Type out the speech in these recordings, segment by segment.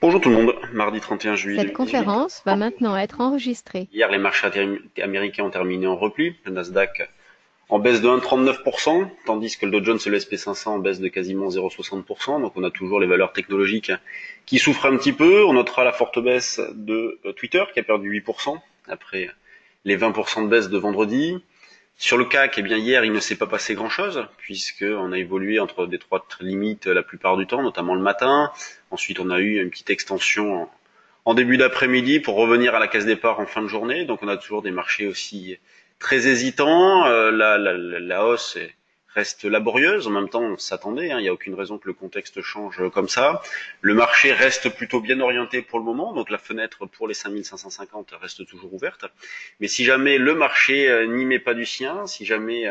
Bonjour tout le monde, mardi 31 juillet Cette 2018. conférence va maintenant être enregistrée. Hier, les marchés américains ont terminé en repli. Le Nasdaq en baisse de 1,39%, tandis que le Dow Jones et le SP 500 en baisse de quasiment 0,60%. Donc on a toujours les valeurs technologiques qui souffrent un petit peu. On notera la forte baisse de Twitter qui a perdu 8% après les 20% de baisse de vendredi. Sur le CAC, eh bien hier, il ne s'est pas passé grand-chose, puisqu'on a évolué entre des trois limites la plupart du temps, notamment le matin. Ensuite, on a eu une petite extension en début d'après-midi pour revenir à la case départ en fin de journée. Donc on a toujours des marchés aussi très hésitants. La hausse reste laborieuse. En même temps, on s'attendait. Il n'y a aucune raison que le contexte change comme ça. Le marché reste plutôt bien orienté pour le moment. Donc la fenêtre pour les 5550 reste toujours ouverte. Mais si jamais le marché n'y met pas du sien, si jamais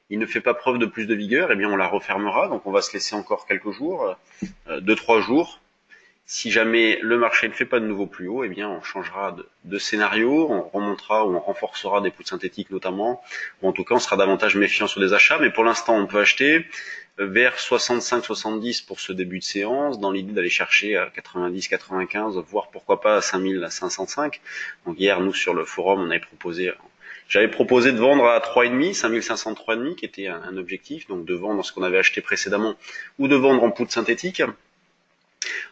il ne fait pas preuve de plus de vigueur, eh bien on la refermera. Donc on va se laisser encore quelques jours, 2-3 jours. Si jamais le marché ne fait pas de nouveau plus haut, eh bien on changera de scénario, on remontera ou on renforcera des poutres synthétiques notamment, ou en tout cas on sera davantage méfiant sur des achats, mais pour l'instant on peut acheter vers 65-70 pour ce début de séance, dans l'idée d'aller chercher à 90-95, voire pourquoi pas à 5505. Donc hier nous sur le forum j'avais proposé de vendre à 3,5, 5500 3,5 qui était un objectif, donc de vendre ce qu'on avait acheté précédemment ou de vendre en poudre synthétique.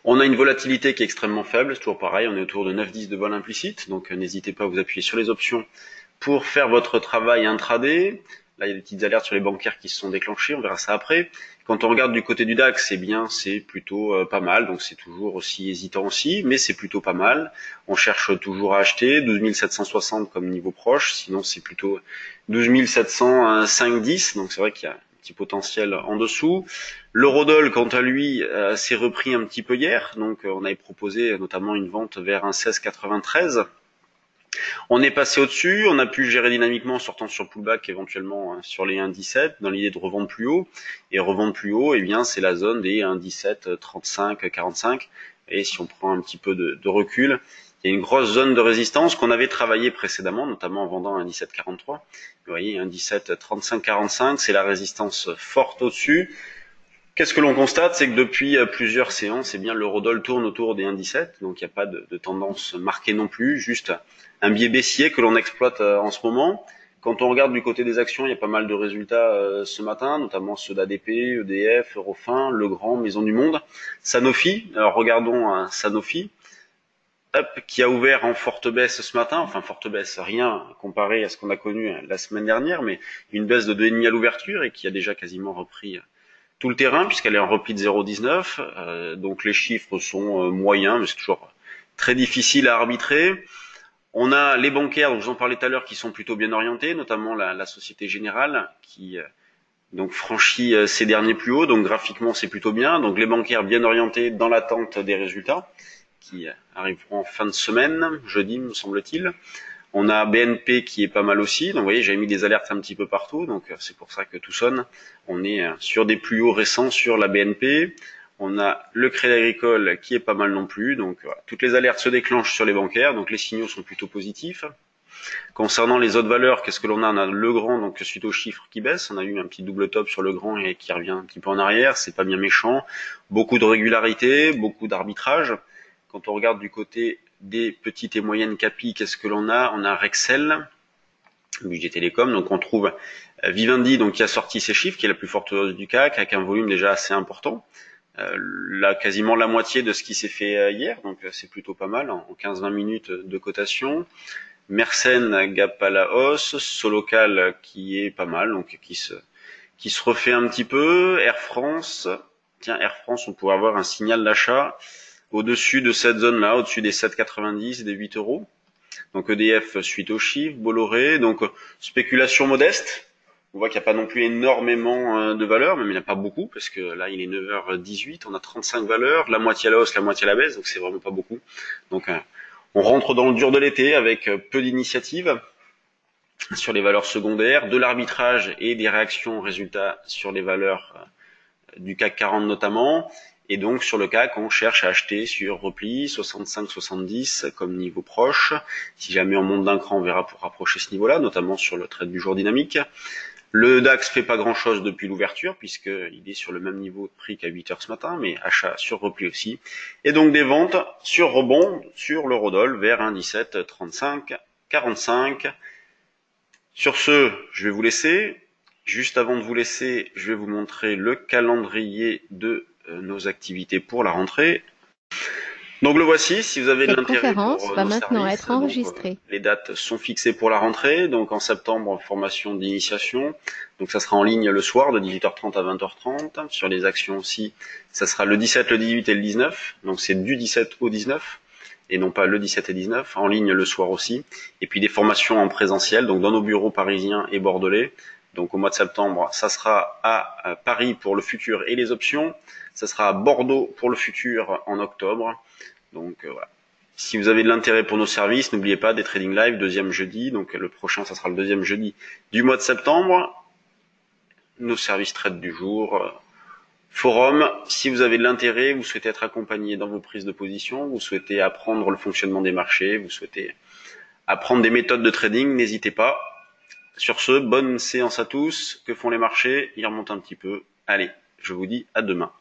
On a une volatilité qui est extrêmement faible, c'est toujours pareil, on est autour de 9-10 de vol implicite, donc n'hésitez pas à vous appuyer sur les options pour faire votre travail intraday. Là, il y a des petites alertes sur les bancaires qui se sont déclenchées, on verra ça après. Quand on regarde du côté du DAX, c'est bien, c'est plutôt pas mal, donc c'est toujours aussi hésitant aussi, mais c'est plutôt pas mal. On cherche toujours à acheter, 12 760 comme niveau proche, sinon c'est plutôt 12 705-10, donc c'est vrai qu'il y a un petit potentiel en dessous. L'eurodoll, quant à lui, s'est repris un petit peu hier, donc on avait proposé notamment une vente vers un 16,93. On est passé au-dessus, on a pu gérer dynamiquement en sortant sur pullback éventuellement sur les 1,17 dans l'idée de revendre plus haut. Et revendre plus haut, eh bien c'est la zone des 1,17, 35, 45. Et si on prend un petit peu de recul, il y a une grosse zone de résistance qu'on avait travaillé précédemment, notamment en vendant un 17,43. Vous voyez, un 17, 35, 45, c'est la résistance forte au-dessus. Qu'est-ce que l'on constate, c'est que depuis plusieurs séances, eh bien l'eurodoll tourne autour des 1,17, donc il n'y a pas de tendance marquée non plus, juste un biais baissier que l'on exploite en ce moment. Quand on regarde du côté des actions, il y a pas mal de résultats ce matin, notamment ceux d'ADP, EDF, Eurofin, Legrand, Maison du Monde, Sanofi. Alors regardons Sanofi, qui a ouvert en forte baisse ce matin, enfin forte baisse, rien comparé à ce qu'on a connu la semaine dernière, mais une baisse de 2,5 à l'ouverture et qui a déjà quasiment repris tout le terrain puisqu'elle est en repli de 0,19. Donc les chiffres sont moyens, mais c'est toujours très difficile à arbitrer. On a les bancaires, dont je vous en parlais tout à l'heure, qui sont plutôt bien orientés, notamment la Société Générale, qui donc franchit ces derniers plus hauts. Donc graphiquement, c'est plutôt bien. Donc les bancaires bien orientés dans l'attente des résultats, qui arriveront en fin de semaine, jeudi, me semble-t-il. On a BNP qui est pas mal aussi. Donc vous voyez, j'avais mis des alertes un petit peu partout. Donc c'est pour ça que tout sonne. On est sur des plus hauts récents sur la BNP. On a le Crédit Agricole qui est pas mal non plus. Donc voilà, toutes les alertes se déclenchent sur les bancaires. Donc les signaux sont plutôt positifs. Concernant les autres valeurs, qu'est-ce que l'on a? On a Legrand, donc suite aux chiffres qui baissent. On a eu un petit double top sur Legrand et qui revient un petit peu en arrière. C'est pas bien méchant. Beaucoup de régularité, beaucoup d'arbitrage. Quand on regarde du côté des petites et moyennes capis, qu'est-ce que l'on a? On a Rexel, Budget Télécom, donc on trouve Vivendi, donc qui a sorti ses chiffres, qui est la plus forte hausse du CAC, avec un volume déjà assez important. Là, quasiment la moitié de ce qui s'est fait hier, donc c'est plutôt pas mal, en 15-20 minutes de cotation. Mersenne, gap à la hausse, Solocal qui est pas mal, donc qui se refait un petit peu. Air France, tiens, Air France, on pourrait avoir un signal d'achat au-dessus de cette zone-là, au-dessus des 7,90, des 8 euros. Donc EDF suite au chiffre, Bolloré, donc spéculation modeste. On voit qu'il n'y a pas non plus énormément de valeurs, même il n'y en a pas beaucoup, parce que là il est 9h18, on a 35 valeurs, la moitié à la hausse, la moitié à la baisse, donc c'est vraiment pas beaucoup. Donc on rentre dans le dur de l'été avec peu d'initiatives sur les valeurs secondaires, de l'arbitrage et des réactions résultats sur les valeurs du CAC 40 notamment. Et donc sur le CAC, on cherche à acheter sur repli 65-70 comme niveau proche. Si jamais on monte d'un cran, on verra pour rapprocher ce niveau-là, notamment sur le trade du jour dynamique. Le DAX fait pas grand chose depuis l'ouverture puisqu'il est sur le même niveau de prix qu'à 8 heures ce matin, mais achat sur repli aussi. Et donc des ventes sur rebond sur l'eurodoll vers 1,17 35 45. Sur ce, je vais vous laisser. Juste avant de vous laisser, je vais vous montrer le calendrier de nos activités pour la rentrée. Donc le voici, si vous avez de Cette l'intérêt conférence pour va nos maintenant services. être enregistrée. Les dates sont fixées pour la rentrée, donc en septembre, formation d'initiation. Donc ça sera en ligne le soir de 18h30 à 20h30. Sur les actions aussi, ça sera le 17, le 18 et le 19. Donc c'est du 17 au 19 et non pas le 17 et 19. En ligne le soir aussi. Et puis des formations en présentiel, donc dans nos bureaux parisiens et bordelais. Donc au mois de septembre, ça sera à Paris pour le futur et les options. Ça sera à Bordeaux pour le futur en octobre. Donc voilà. Si vous avez de l'intérêt pour nos services, n'oubliez pas des trading live, deuxième jeudi. Donc le prochain, ça sera le deuxième jeudi du mois de septembre. Nos services trade du jour. Forum, si vous avez de l'intérêt, vous souhaitez être accompagné dans vos prises de position, vous souhaitez apprendre le fonctionnement des marchés, vous souhaitez apprendre des méthodes de trading, n'hésitez pas. Sur ce, bonne séance à tous. Que font les marchés? Ils remontent un petit peu. Allez, je vous dis à demain.